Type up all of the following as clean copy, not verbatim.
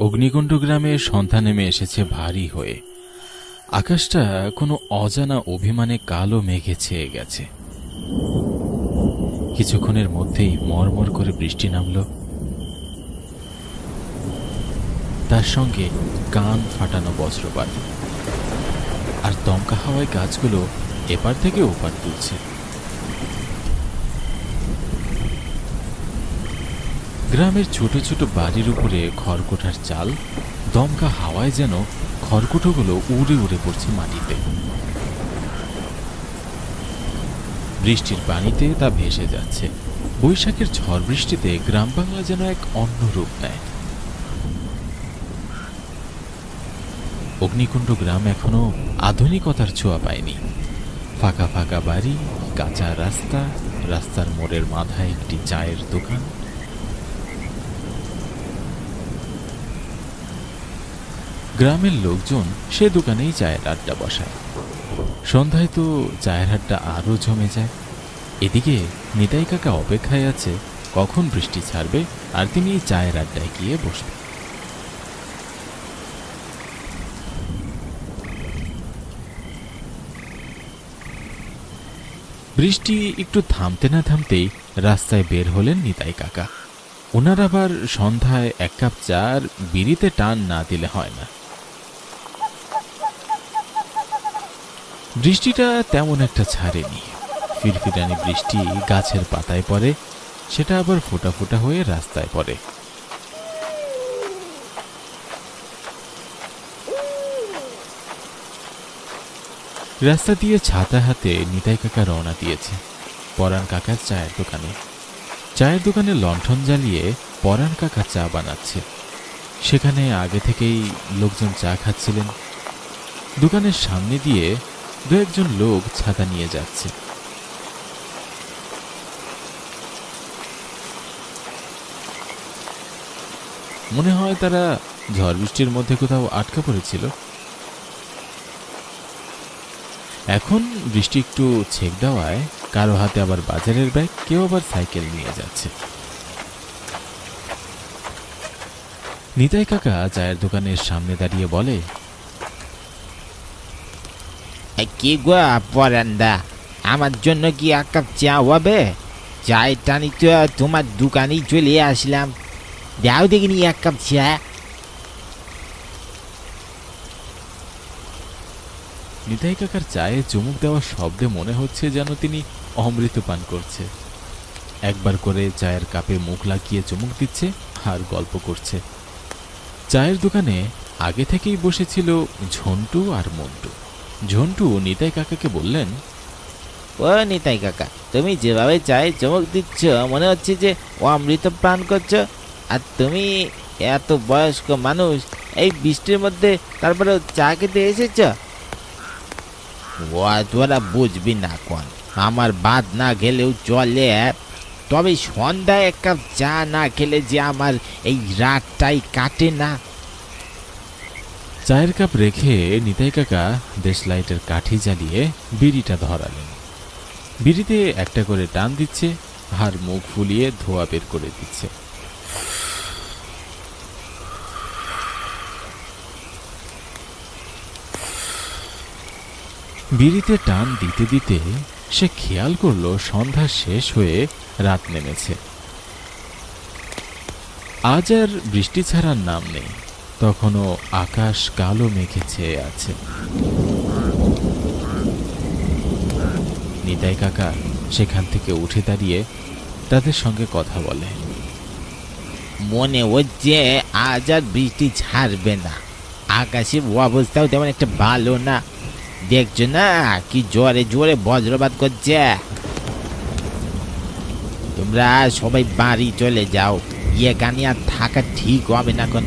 অগ্নিকুণ্ড গ্রামের সন্ধ্যা নেমে এসেছে ভারী হয়ে। আকাশটা কোনো অজানা অভিমানে কালো মেঘে ছেয়ে গেছে। কিছুক্ষণের মধ্যেই মরমর করে বৃষ্টি নামল, তার সঙ্গে কান ফাটানো বজ্রপাত, আর দমকা হাওয়ায় গাছগুলো এপার থেকে ওপার তুলছে। গ্রামের ছোট ছোট বাড়ির উপরে খড়কুটার চাল দমকা হাওয়ায় যেন খড়কুটোগুলো উড়ে উড়ে পড়ছে মাটিতে। বৃষ্টির পানিতে তা ভেসে যাচ্ছে। বৈশাখের ঝড় বৃষ্টিতে গ্রাম বাংলা যেন এক অন্য রূপ নেয়। অগ্নিকুণ্ড গ্রাম এখনো আধুনিকতার ছোঁয়া পায়নি। ফাঁকা ফাঁকা বাড়ি, কাঁচা রাস্তা, রাস্তার মোড়ের মাথায় একটি চায়ের দোকান। গ্রামের লোকজন সে দোকানেই চায়ের আড্ডা বসায়। সন্ধ্যায় তো চায়ের আড্ডা আরো জমে যায়। এদিকে নিতাই কাকা অপেক্ষায় আছে কখন বৃষ্টি ছাড়বে আর তিনি চায়ের আড্ডায় গিয়ে বসবে। বৃষ্টি একটু থামতে না থামতেই রাস্তায় বের হলেন নিতাই কাকা। ওনার আবার সন্ধ্যায় এক কাপ চা আর বিড়িতে টান না দিলে হয় না। বৃষ্টিটা তেমন একটা ছাড়েনি। ফিরফিরানি বৃষ্টি গাছের পাতায় পড়ে, সেটা আবার ফোঁটা ফোঁটা হয়ে রাস্তায় পড়ে। রাস্তা দিয়ে ছাতা হাতে নিতাই কাকা রওনা দিয়েছে পরাণ কাকার চায়ের দোকানে। চায়ের দোকানে লণ্ঠন জ্বালিয়ে পরাণ কাকা চা বানাচ্ছে। সেখানে আগে থেকেই লোকজন চা খাচ্ছিলেন। দোকানের সামনে দিয়ে দু একজন লোক ছাতা নিয়ে যাচ্ছে। মনে হয় তারা ঝড় বৃষ্টির মধ্যে কোথাও আটকা পড়েছিল। এখন বৃষ্টি একটু ছেক দেওয়ায় কারো হাতে আবার বাজারের ব্যাগ, কেউ আবার সাইকেল নিয়ে যাচ্ছে। নিতাই কাকা চায়ের দোকানের সামনে দাঁড়িয়ে বলে, কি গো পরান্দা, আমার জন্য কি এক কাপ চা হবে? চায়ের টানি তো তোমার দোকানেই চলে আসলাম, দাও দেখিনি এক কাপ চা। নিতাই কাকার চায়ে চুমুক দেওয়ার শব্দে মনে হচ্ছে যেন তিনি অমৃত পান করছে। একবার করে চায়ের কাপে মুখ লাগিয়ে চুমুক দিচ্ছে আর গল্প করছে। চায়ের দোকানে আগে থেকেই বসেছিল ঝন্টু আর মন্টু। ঝন্টু নিতাই কাকাকে বললেন, ও নিতাই কাকা, তুমি যেভাবে চায়ে চমক দিচ্ছ মনে হচ্ছে যে ও অমৃত পান করছো। আর তুমি এত বয়স্ক মানুষ, এই বৃষ্টির মধ্যে তারপরে চা খেতে এসেছ? ও তোরা বুঝবি না কোন, আমার ভাত না খেলেও চলে, তবে সন্ধ্যায় এক কাপ চা না খেলে যে আমার এই রাতটাই কাটে না। চায়ের কাপ রেখে নিতাই কাকা দেশলাইটের কাঠি জ্বালিয়ে বিড়িটা ধরালেন। বিড়িতে একটা করে টান দিচ্ছে আর মুখ ফুলিয়ে ধোঁয়া বের করে দিচ্ছে। বিড়িতে টান দিতে দিতে সে খেয়াল করল সন্ধ্যা শেষ হয়ে রাত নেমেছে। আজ আর বৃষ্টি ছাড়ার নাম নেই, তখনও আকাশ কালো মেঘে ছেয়ে আছে। নিতাই কাকা সেখান থেকে উঠে দাঁড়িয়ে তাদের সঙ্গে কথা বলে। মনে হচ্ছে আজ আর বৃষ্টি ছাড়বে না, আকাশের অবস্থাও তেমন একটা ভালো না, দেখছো না কি জোরে জোরে বজ্রপাত করছে। তোমরা সবাই বাড়ি চলে যাও, এখানে আর থাকা ঠিক হবে না। এখন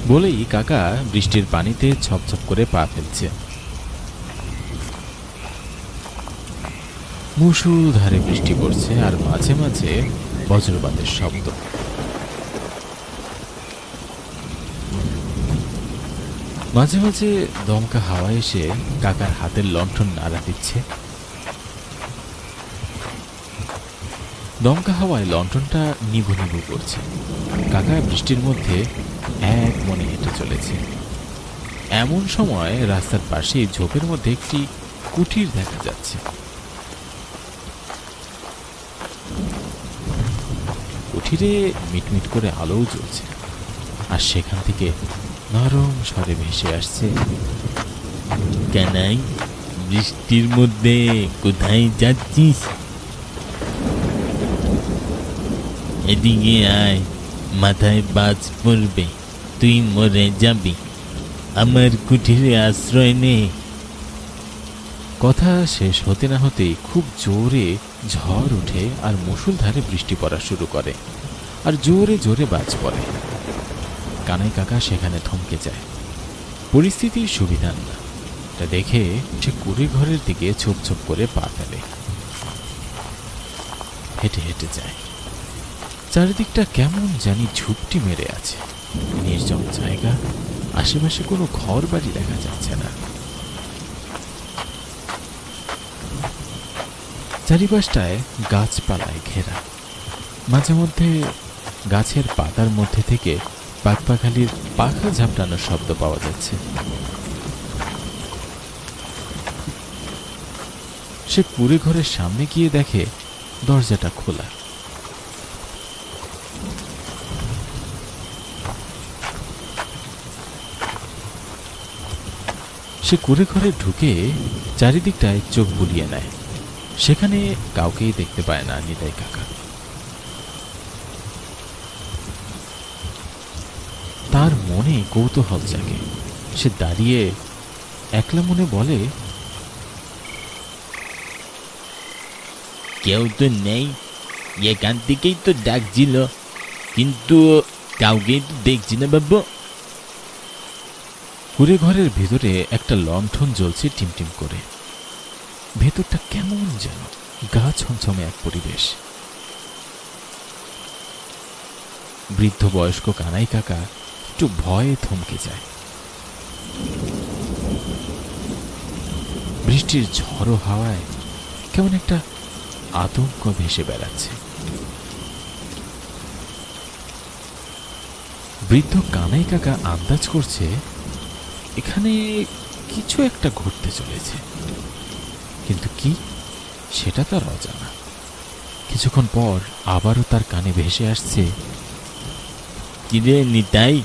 বলেই কাকা বৃষ্টির পানিতে ছপছপ করে পা ফেলছে। মুষলধারে বৃষ্টি পড়ছে আর মাঝে মাঝে বজ্রপাতের শব্দ। মাঝে মাঝে দমকা হাওয়া এসে কাকার হাতের লণ্ঠন নাড়া দিচ্ছে। দমকা হাওয়ায় লণ্ঠনটা নিভু নিভু করছে। কাকা বৃষ্টির মধ্যে এক মনে হেঁটে চলেছে। এমন সময় রাস্তার পাশে ঝোপের মধ্যে একটি কুটির দেখা যাচ্ছে। কুঠিরে মিটমিট করে আলোও জ্বলছে, আর সেখান থেকে নরম স্বরে ভেসে আসছে, কানাই, বৃষ্টির মধ্যে কোথায় যাচ্ছিস? এদিকে আয়, মাথায় বাজ পড়বে, তুই মরে যাবি, আমার কুঠিরে আশ্রয় নে। কথা শেষ হতে না হতেই খুব জোরে ঝড় ওঠে আর মুষলধারে বৃষ্টি পড়া শুরু করে, আর জোরে জোরে বাজ পড়ে। কানাই কাকা সেখানে থমকে যায়। পরিস্থিতির সুবিধা না, তা দেখে সে কুড়ি ঘরের দিকে ছোপ ছোপ করে পা ফেলে, হেঁটে হেঁটে যায়। চারিদিকটা কেমন জানি ঝুপটি মেরে আছে, নির্জন জায়গা, আশেপাশে কোনো ঘর বাড়ি দেখা যাচ্ছে না। চারিপাশটায় গাছপালায় ঘেরা, মাঝে মধ্যে গাছের পাতার মধ্যে থেকে পাখপাখালির পাখা ঝাপটানোর শব্দ পাওয়া যাচ্ছে। সে কুড়ে ঘরের সামনে গিয়ে দেখে দরজাটা খোলা। সে কুড়ে ঘরে ঢুকে চারিদিকটায় চোখ বুলিয়ে নেয়। সেখানে কাউকেই দেখতে পায় না নিতাই কাকা। তার মনে কৌতূহল জাগে। সে দাঁড়িয়ে একলা মনে বলে, কেউ তো নেই, এখান থেকেই তো ডাকছিল, কিন্তু কাউকেই তো দেখছি না বাবু। কুড়ে ঘরের ভিতরে একটা লণ্ঠন জ্বলছে টিমটিম করে। ভেতরটা কেমন যেন গা ছমছমে এক পরিবেশ। বৃদ্ধ বয়স্ক কানাই কাকা একটু ভয়ে থমকে যায়। বৃষ্টির ঝড়ো হাওয়ায় কেমন একটা আতঙ্ক ভেসে বেড়াচ্ছে। বৃদ্ধ কানাই কাকা আন্দাজ করছে এখানে কিছু একটা ঘটতে চলেছে, কিন্তু কি সেটা তার অজানা। কিছুক্ষণ পর আবারও তার কানে ভেসে আসছে, কিরে নিতাই,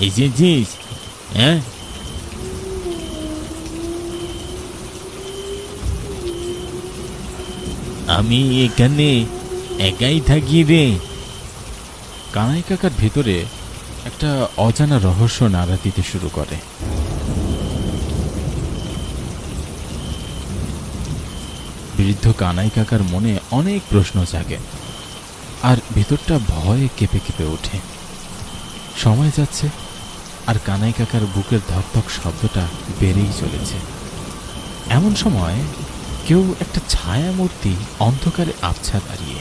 এসেছিস? হ্যাঁ, আমি এখানে একাই থাকি রে। কানাই কাকার ভেতরে একটা অজানা রহস্য নাড়া দিতে শুরু করে। বৃদ্ধ কানাই কাকার মনে অনেক প্রশ্ন জাগে, আর ভেতরটা ভয়ে কেঁপে কেঁপে ওঠে। সময় যাচ্ছে, আর কানাই কাকার বুকের ধকধক শব্দটা বেড়েই চলেছে। এমন সময় কেউ একটা ছায়া মূর্তি অন্ধকারে আবছা দাঁড়িয়ে।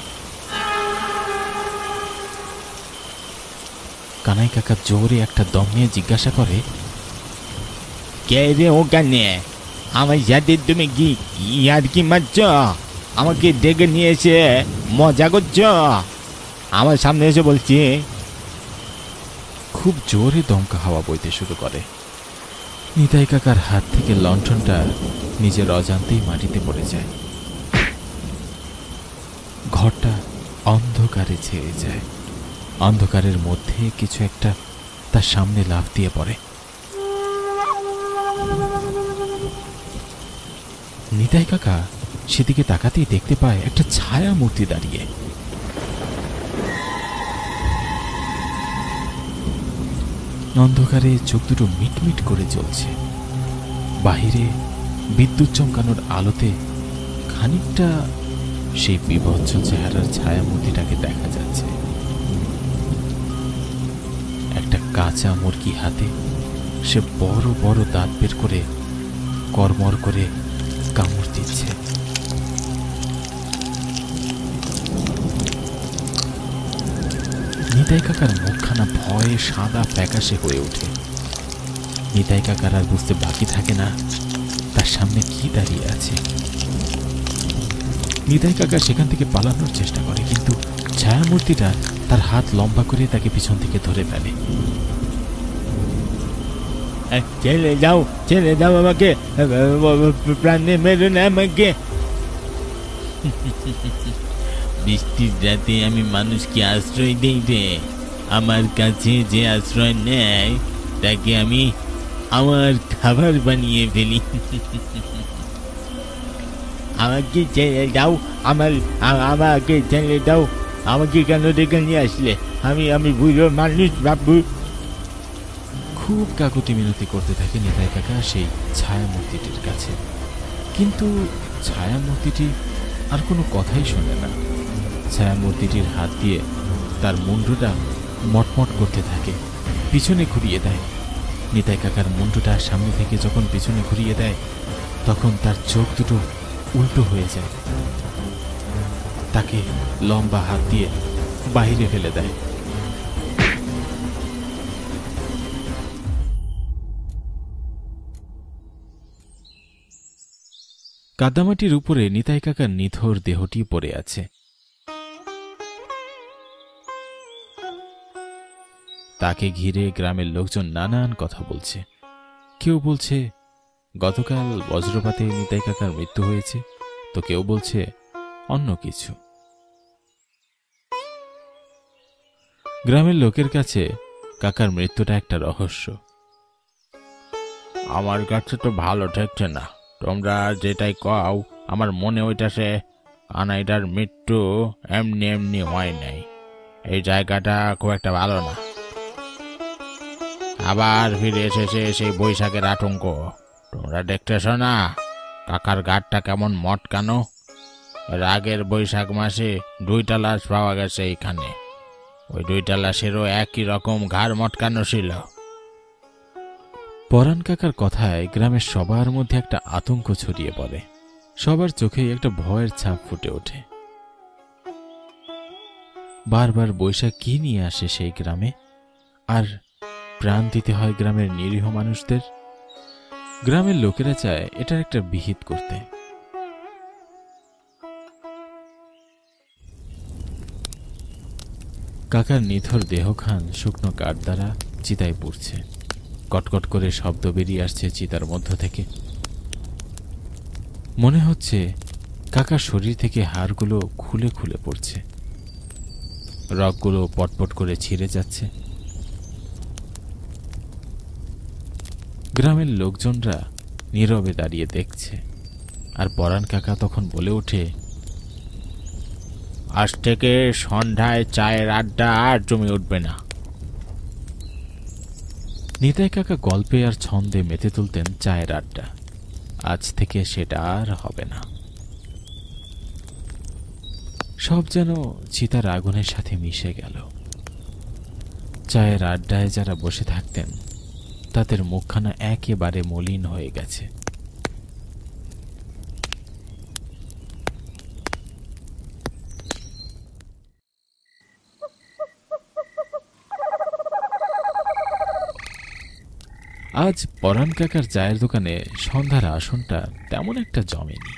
কানাই কাকা জোরে একটা দম নিয়ে জিজ্ঞাসা করে, কে রে ওখানে? আমার সাথে তুমি কি আর কি মারছ? আমাকে ডেকে নিয়ে এসে মজা করছ? আমার সামনে এসে বলছি। খুব জোরে দমকা হাওয়া বইতে শুরু করে। নিতাই কাকার হাত থেকে লণ্ঠনটা নিজের অজান্তেই মাটিতে পড়ে যায়। ঘরটা অন্ধকারে ছেয়ে যায়। অন্ধকারের মধ্যে কিছু একটা তার সামনে লাফ দিয়ে পড়ে। নিতাই কাকা সেদিকে তাকাতেই দেখতে পায় একটা ছায়া মূর্তি দাঁড়িয়ে। অন্ধকারে চোখ দুটো মিটমিট করে জ্বলছে। বাহিরে বিদ্যুৎ চমকানোর আলোতে খানিকটা সেই বিভৎস চেহারার ছায়া মূর্তিটাকে দেখা যাচ্ছে। একটা কাঁচা মুরগি হাতে সে বড় বড় দাঁত বের করে কর্মর করে কামড় দিচ্ছে। নিতাই কাকার মুখখানা ভয়ে সাদা ফ্যাকাশে হয়ে ওঠে। নিতাই কাকার আর বুঝতে বাকি থাকে না তার সামনে কি দাঁড়িয়ে আছে। নিতাই কাকা সেখান থেকে পালানোর চেষ্টা করে, কিন্তু ছায়ামূর্তিটা তার হাত লম্বা করে তাকে পিছন থেকে ধরে ফেলে। ছেড়ে দাও আমাকে, প্রাণে মেরো না আমাকে। বৃষ্টির রাতে আমি মানুষকে আশ্রয় দেই রে। আমার কাছে যে আশ্রয় নেয় তাকে আমি আমার খাবার বানিয়ে ফেলি। আমাকে ছেড়ে দাও, আমাকে ছেড়ে দাও। আমাকে কেন ডেকে নিয়ে আসলে? আমি বুঝো মানুষ বাবু। খুব কাকুতি মিনতি করতে থাকে নিতাই কাকা সেই ছায়া মূর্তিটির কাছে, কিন্তু ছায়া মূর্তিটি আর কোনো কথাই শোনে না। ছায়া মূর্তিটির হাত দিয়ে তার মুন্ডুটা মটমট করতে থাকে, পিছনে ঘুরিয়ে দেয়। নিতাই কাকার মুন্ডুটা সামনে থেকে যখন পিছনে ঘুরিয়ে দেয় তখন তার চোখ দুটো উল্টো হয়ে যায়, তাকে লম্বা হাত দিয়ে বাহিরে ফেলে দেয়। কাদামাটির উপরে নিতাই কাকার নিথর দেহটি পড়ে আছে। তাকে ঘিরে গ্রামের লোকজন নানান কথা বলছে। কেউ বলছে গতকাল বজ্রপাতে নিতাই কাকার মৃত্যু হয়েছে, তো কেউ বলছে অন্য কিছু। গ্রামের লোকের কাছে কাকার মৃত্যুটা একটা রহস্য। আমার কাছে তো ভালো ঠেকছে না, তোমরা যেটাই কও আমার মনে হইতাছে কানাইটার মৃত্যু এমনি এমনি হয় নাই। এই জায়গাটা খুব একটা ভালো না। আবার ফিরে এসেছে সেই বৈশাখের আতঙ্ক। তোমরা দেখতেছ না কাকার গাড়টা কেমন মটকানো? এর আগের বৈশাখ মাসে 2টা লাশ পাওয়া গেছে এইখানে। ওই 2টা লাশেরও একই রকম ঘাড় মটকানো ছিল। পরাণ কাকার কথায় গ্রামের সবার মধ্যে একটা আতঙ্ক ছড়িয়ে পড়ে। সবার চোখেই একটা ভয়ের ছাপ ফুটে ওঠে। বারবার বৈশাখ কি নিয়ে আসে সেই গ্রামে, আর প্রাণ দিতে হয় গ্রামের নিরীহ মানুষদের। গ্রামের লোকেরা চায় এটার একটা বিহিত করতে। কাকার নিথর দেহখান শুকনো কাঠ দ্বারা চিতায় পুড়ছে। কটকট করে শব্দ বেরিয়ে আসছে চিতার মধ্য থেকে। মনে হচ্ছে কাকার শরীর থেকে হাড়গুলো খুলে খুলে পড়ছে, রগগুলো পটপট করে ছিঁড়ে যাচ্ছে। গ্রামের লোকজনরা নীরবে দাঁড়িয়ে দেখছে। আর পরাণ কাকা তখন বলে ওঠে, আজ থেকে সন্ধ্যায় চায়ের আড্ডা আর জমে উঠবে না। নিতাই কাকা গল্পে আর ছন্দে মেতে তুলতেন চায়ের আড্ডা। আজ থেকে সেটা আর হবে না। সব যেন চিতার আগুনের সাথে মিশে গেল। চায়ের আড্ডায় যারা বসে থাকতেন তাদের মুখখানা একেবারে মলিন হয়ে গেছে। আজ পরাণ কাকার চায়ের দোকানে সন্ধ্যার আসনটা তেমন একটা জমেনি।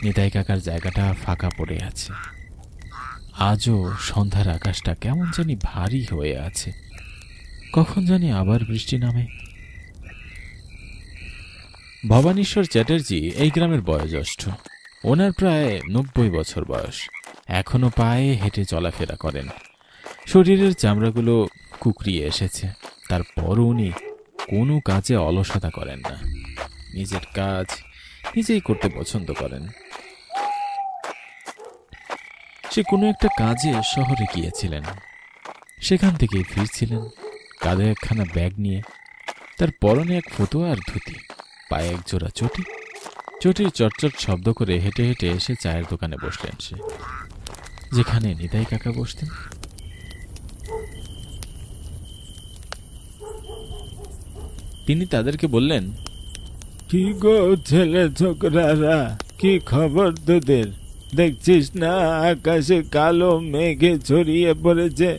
নিতাই কাকার জায়গাটা ফাঁকা পড়ে আছে। আজও সন্ধ্যার আকাশটা কেমন জানি ভারী হয়ে আছে। কখন জানি আবার বৃষ্টি নামে। ভবানীশ্বর চ্যাটার্জি এই গ্রামের বয়োজ্যেষ্ঠ। ওনার প্রায় 90 বছর বয়স। এখনো পায়ে হেঁটে চলাফেরা করেন। শরীরের চামড়াগুলো কুকরিয়ে এসেছে। তারপরও উনি কোনো কাজে অলসতা করেন না। নিজের কাজ নিজেই করতে পছন্দ করেন। সে কোনো একটা কাজে শহরে গিয়েছিলেন, সেখান থেকেই ফিরছিলেন কাঁধে একখানা ব্যাগ নিয়ে। তার পরনে এক ফতুয়া আর ধুতি, পায়ে এক জোড়া চটি। চটির চটচট শব্দ করে হেঁটে হেঁটে এসে চায়ের দোকানে বসলেন সে, যেখানে নিতাই কাকা বসতেন। তিনি তাদেরকে বললেন, কি গো ছেলে ছোকরারা, কি খবর তোদের? দেখছিস না আকাশে কালো মেঘে ছড়িয়ে পড়েছে,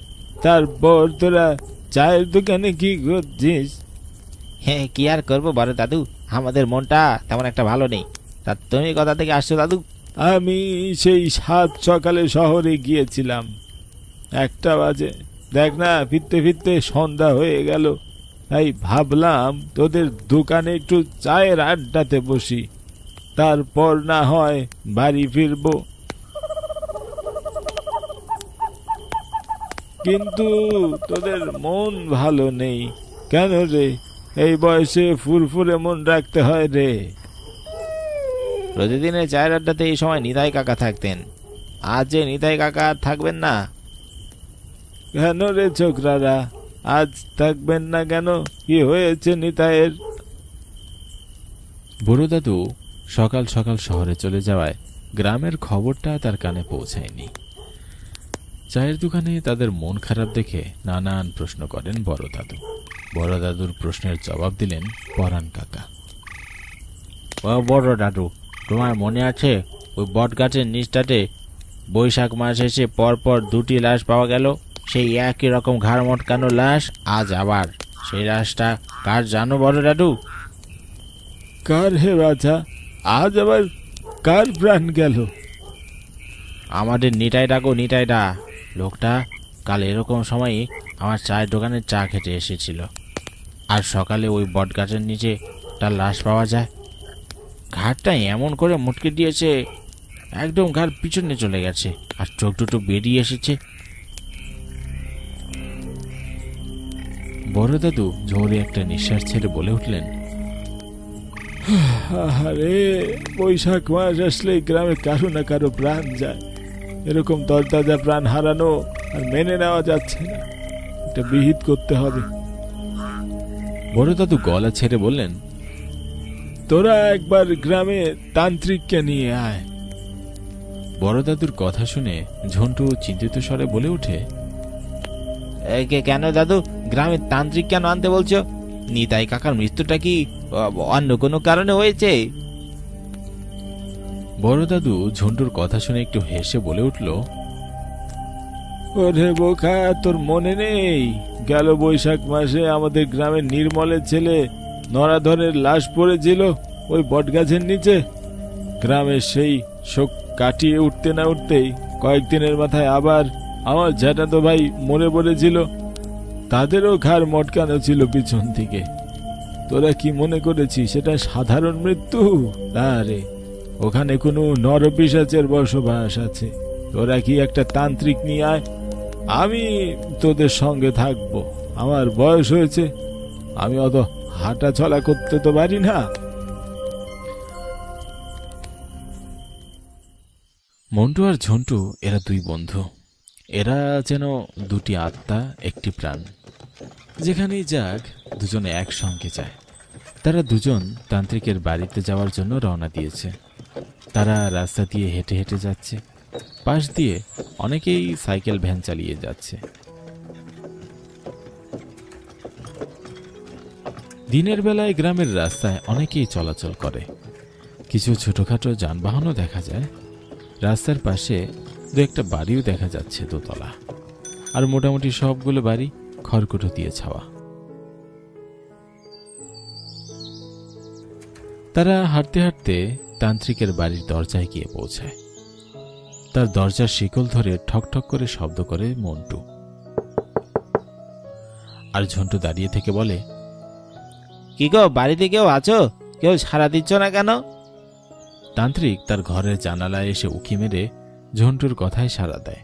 তারপর তোরা চায়ের দোকানে কি করছিস? হ্যাঁ, কি আর করবো বড় দাদু, আমাদের মনটা তেমন একটা ভালো নেই। তা তুমি কোথা থেকে আসছো দাদু? আমি সেই 7 সকালে শহরে গিয়েছিলাম, 1টা বাজে। দেখ না, ফিরতে ফিরতে সন্ধ্যা হয়ে গেল। তাই ভাবলাম তোদের দোকানে একটু চায়ের আড্ডাতে বসি, তারপর না হয় বাড়ি ফিরবো। কিন্তু তোদের মন ভালো নেই কেন রে? এই বয়সে ফুরফুরে মন রাখতে হয় রে। প্রতিদিনের চায়ের আড্ডাতে এই সময় নিতাই কাকা থাকতেন, আজ যে নিতাই কাকা আর থাকবেন না। কেন রে ছোকরারা, আজ থাকবেন না কেন? কি হয়েছে নিতাইয়ের? বুড়ো দাদু সকাল সকাল শহরে চলে যাওয়ায় গ্রামের খবরটা তার কানে পৌঁছায়নি। চায়ের দোকানে তাদের মন খারাপ দেখে নানান প্রশ্ন করেন বড় দাদু। বড় দাদুর প্রশ্নের জবাব দিলেন পরাণ কাকা। ও বড় দাদু, তোমার মনে আছে ওই বট গাছের নিচটাতে বৈশাখ মাস এসে পরপর দুটি লাশ পাওয়া গেল? সেই একই রকম ঘাড় মটকানো লাশ আজ আবার। সেই লাশটা কার জানো বড় দাদু? কার হে বাছা? আজ আবার কার প্রাণ গেল? আমাদের নিতাই ডাকো, নিতাইদা। লোকটা কাল এরকম সময়ই আমার চায়ের দোকানে চা খেতে এসেছিল, আর সকালে ওই বট গাছের নিচে তার লাশ পাওয়া যায়। ঘাড়টা এমন করে মুটকে দিয়েছে, একদম ঘাড় পিছনে চলে গেছে, আর চোখ দুটো বেরিয়ে এসেছে। বড় দাদু জোরে একটা নিঃশ্বাস ছেড়ে বলে উঠলেন, আরে বৈশাখ মাস আসলে গ্রামে কারো না কারো প্রাণ যায়। এরকম তরতাজা প্রাণ হারানো আর মেনে নেওয়া যাচ্ছে না, এটা বিহিত করতে হবে। বড় দাদু গলা ছেড়ে বললেন, তোরা একবার গ্রামে তান্ত্রিককে নিয়ে আয়। বড় দাদুর কথা শুনে ঝন্টু চিন্তিত স্বরে বলে ওঠে, একে কেন দাদু, গ্রামের তান্ত্রিক কেন আনতে বলছো? নিতাই কাকার মৃত্যুটা কি অন্য কোনো কারণে হয়েছে? বড় দাদু ঝন্টুর কথা শুনে একটু হেসে বলে উঠল, ওরে বোকা, তোর মনে নেই গেল বৈশাখ মাসে আমাদের গ্রামের নির্মলের ছেলে নরাধরের লাশ পড়েছিল ওই বটগাছের নিচে? গ্রামের সেই শোক কাটিয়ে উঠতে না উঠতেই কয়েকদিনের মাথায় আবার আমার জ্যাঠাতো ভাই মরে পড়েছিল। তাদেরও ঘাড় মটকানো ছিল পিছন থেকে। তোরা কি মনে করেছিস সেটা সাধারণ মৃত্যু? না রে, ওখানে কোনো নরপিশাচের বসবাস আছে। তোরা কি একটা তান্ত্রিক নিয়ে আয়, আমি তোদের সঙ্গে থাকবো। আমার বয়স হয়েছে, আমি অত হাঁটা চলা করতে তো পারি না। মন্টু আর ঝন্টু এরা দুই বন্ধু। এরা যেন দুটি আত্মা, একটি প্রাণ। যেখানেই যাক দুজনে একসঙ্গে যায়। তারা দুজন তান্ত্রিকের বাড়িতে যাওয়ার জন্য রওনা দিয়েছে। তারা রাস্তা দিয়ে হেঁটে হেঁটে যাচ্ছে, পাশ দিয়ে অনেকেই সাইকেল ভ্যান চালিয়ে যাচ্ছে। দিনের বেলায় গ্রামের রাস্তায় অনেকেই চলাচল করে। কিছু ছোটখাটো যানবাহনও দেখা যায়। রাস্তার পাশে দু একটা বাড়িও দেখা যাচ্ছে, দোতলা। আর মোটামুটি সবগুলো বাড়ি খড়কুটো দিয়ে ছাওয়া। তারা হাঁটতে হাঁটতে তান্ত্রিকের বাড়ির দরজায় গিয়ে পৌঁছায়। তার দরজার শিকল ধরে ঠকঠক করে শব্দ করে মন্টু। আর ঝন্টু দাঁড়িয়ে থেকে বলে, কি গো, বাড়িতে কেউ আছো? কেউ সাড়া দিচ্ছ না কেন? তান্ত্রিক তার ঘরের জানালায় এসে উকি মেরে ঝন্টুর কথায় সাড়া দেয়।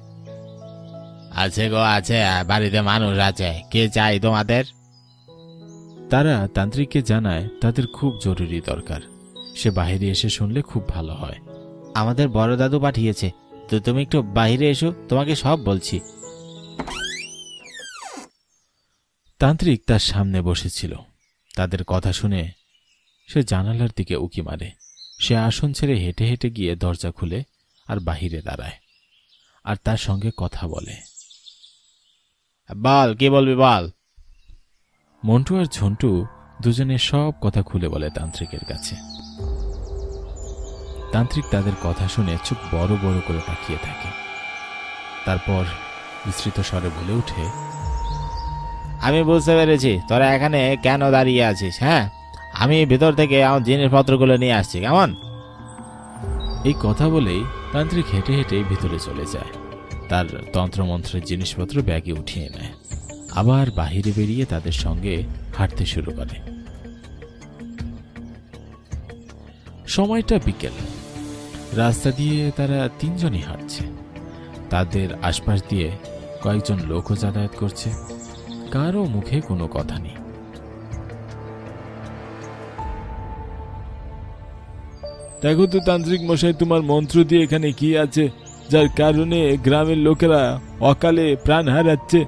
আছে গো, আছে, বাড়িতে মানুষ আছে। কে চাই তোমাদের? তারা তান্ত্রিককে জানায় তাদের খুব জরুরি দরকার। সে বাহিরে এসে শুনলে খুব ভালো হয়। আমাদের বড় দাদু পাঠিয়েছে, তো তুমি একটু বাইরে এসো, তোমাকে সব বলছি। তান্ত্রিক তার সামনে বসেছিল। তাদের কথা শুনে সে জানালার দিকে উকি মারে। সে আসন ছেড়ে হেঁটে হেঁটে গিয়ে দরজা খুলে আর বাহিরে দাঁড়ায়, আর তার সঙ্গে কথা বলে। বল, কি বলবি বল। মন্টু আর ঝন্টু দুজনে সব কথা খুলে বলে তান্ত্রিকের কাছে। তান্ত্রিক তাদের কথা শুনে চোখ বড় বড় করে তাকিয়ে থাকে। তারপর বিস্তৃত স্বরে বলে উঠে, আমি বুঝতে পেরেছি তোরা এখানে কেন দাঁড়িয়ে আছিস। হ্যাঁ, আমি ভেতর থেকে আমার জিনিসপত্রগুলো নিয়ে আসছি, কেমন? এই কথা বলেই তান্ত্রিক হেঁটে হেঁটে ভিতরে চলে যায়। তার তন্ত্রমন্ত্রের জিনিসপত্র ব্যাগে উঠিয়ে নেয়। আবার বাহিরে বেরিয়ে তাদের সঙ্গে হাঁটতে শুরু করে। সময়টা বিকেল। রাস্তা দিয়ে তারা তিনজনই হাঁটছে। তাদের আশপাশ দিয়ে কয়েকজন লোকও যাতায়াত করছে। কারো মুখে কোনো কথা নেই। দেখো তো তান্ত্রিক মশাই, তোমার মন্ত্র দিয়ে এখানে কি আছে যার কারণে গ্রামের লোকেরা অকালে প্রাণ হারাচ্ছে?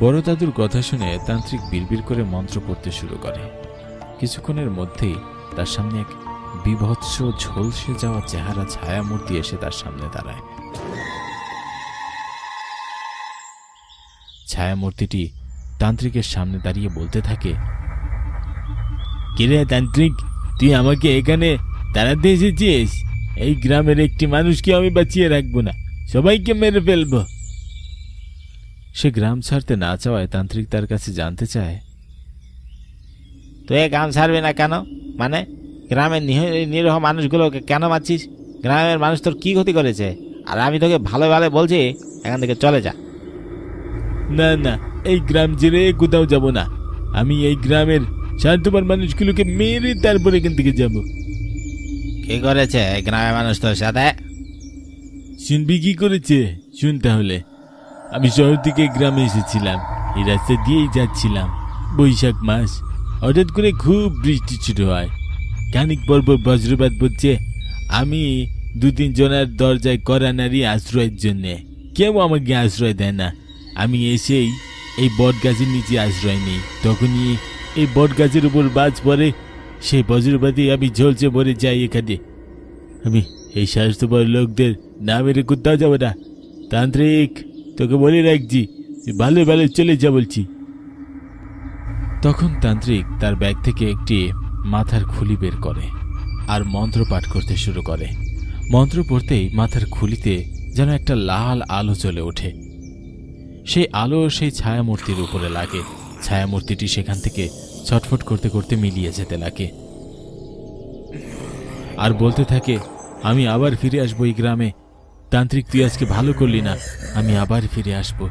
বড় দাদুর কথা শুনে তান্ত্রিক বিড়বিড় করে মন্ত্র পড়তে শুরু করে। কিছুক্ষণের মধ্যেই তার সামনে এক বিভৎস ঝলসে যাওয়া চেহারা ছায়ামূর্তি এসে তার সামনে দাঁড়ায়। ছায়ামূর্তিটি তান্ত্রিকের সামনে দাঁড়িয়ে বলতে থাকে, কিরে তান্ত্রিক, তুই আমাকে এখানে তাড়াতে এসেছিস? এই গ্রামের একটি মানুষকে আমি বাঁচিয়ে রাখবো না, সবাইকে মেরে ফেলবো। সে গ্রাম ছাড়তে না চাওয়ায় তান্ত্রিক তার কাছে জানতে চায়, তুই গ্রাম ছাড়বি না কেন? মানে গ্রামের নিরীহ মানুষগুলোকে কেন মারছিস? গ্রামের মানুষ তোর কি ক্ষতি করেছে? আর আমি তোকে ভালো ভালো বলছি, এখান থেকে চলে যা। না না, এই গ্রাম ছেড়ে কোথাও যাব না। আমি এই গ্রামের স্বার্থপর মানুষগুলোকে মেরে তারপরে এখান থেকে যাব। কি করেছে গ্রামের মানুষ তোর সাথে? শুনবি কি করেছে? শুন তাহলে। আমি শহর থেকে গ্রামে এসেছিলাম, এই রাস্তা দিয়েই যাচ্ছিলাম। বৈশাখ মাস, হঠাৎ করে খুব বৃষ্টি শুরু হয়। খানিক পর বজ্রপাত পড়ছে। আমি 2-3 জনের দরজায় কড়া নাড়ি আশ্রয়ের জন্যে। কেউ আমাকে আশ্রয় দেয় না। আমি এসেই এই বট গাছের নিচে আশ্রয় নেই। তখনই এই বট গাছের উপর বাজ পড়ে। সেই বজ্রপাতে আমি ঝলসে মরে যাই এখানে। আমি এই স্বাস্থ্যপর লোকদের না মেরে কোথাও যাবো না। তান্ত্রিক, তোকে বলে রাখছি, ভালো ভালো চলে যা বলছি। তখন তান্ত্রিক তার ব্যাগ থেকে একটি মাথার খুলি বের করে আর মন্ত্র পাঠ করতে শুরু করে। মন্ত্র পড়তেই মাথার খুলিতে যেন একটা লাল আলো জ্বলে ওঠে। সেই আলো সেই ছায়ামূর্তির উপরে লাগে। ছায়ামূর্তিটি সেখান থেকে ছটফট করতে করতে মিলিয়ে যেতে লাগে আর বলতে থাকে, আমি আবার ফিরে আসবো এই গ্রামে। তান্ত্রিক, তুই আজকে ভালো করলি না, আমি আবার ফিরে আসবো।